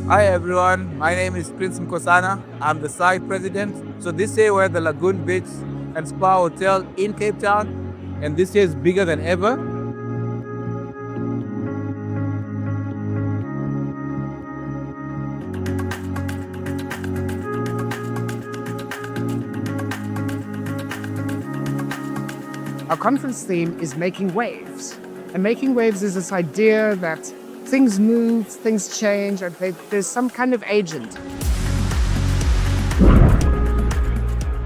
Hi everyone, my name is Prince Mkosana. I'm the SAIIE president. So this year we're at the Lagoon Beach and Spa Hotel in Cape Town, and this year is bigger than ever. Our conference theme is making waves. And making waves is this idea that things move, things change, and there's some kind of agent.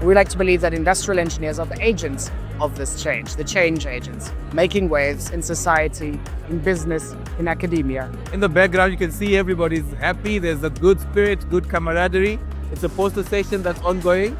We like to believe that industrial engineers are the agents of this change, the change agents, making waves in society, in business, in academia. In the background you can see everybody's happy, there's a good spirit, good camaraderie. It's a poster session that's ongoing.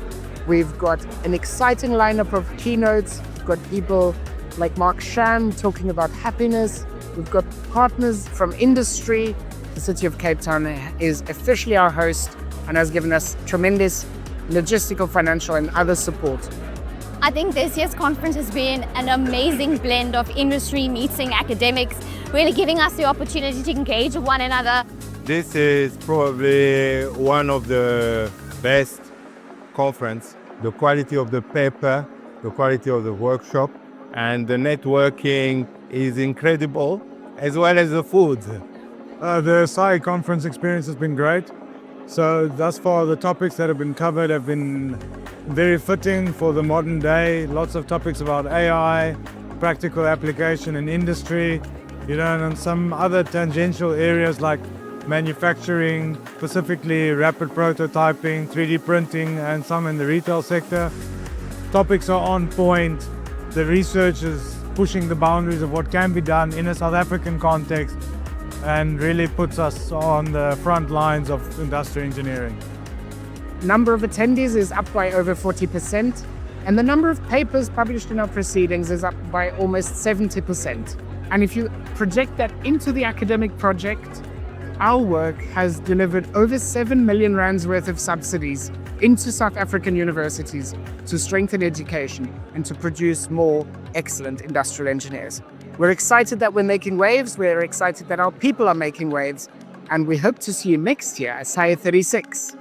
We've got an exciting lineup of keynotes. We've got people like Mark Sham talking about happiness. We've got partners from industry. The City of Cape Town is officially our host and has given us tremendous logistical, financial, and other support. I think this year's conference has been an amazing blend of industry meeting academics, really giving us the opportunity to engage with one another. This is probably one of the best conference. The quality of the paper, the quality of the workshop, and the networking is incredible, as well as the food. The SAIIE conference experience has been great. So thus far, the topics that have been covered have been very fitting for the modern day. Lots of topics about AI, practical application in industry, and some other tangential areas like manufacturing, specifically rapid prototyping, 3D printing, and some in the retail sector. Topics are on point. The research is pushing the boundaries of what can be done in a South African context and really puts us on the front lines of industrial engineering. Number of attendees is up by over 40%, and the number of papers published in our proceedings is up by almost 70%. And if you project that into the academic project, our work has delivered over 7 million rands worth of subsidies into South African universities to strengthen education and to produce more excellent industrial engineers. We're excited that we're making waves, we're excited that our people are making waves, and we hope to see you next year at SAIIE35.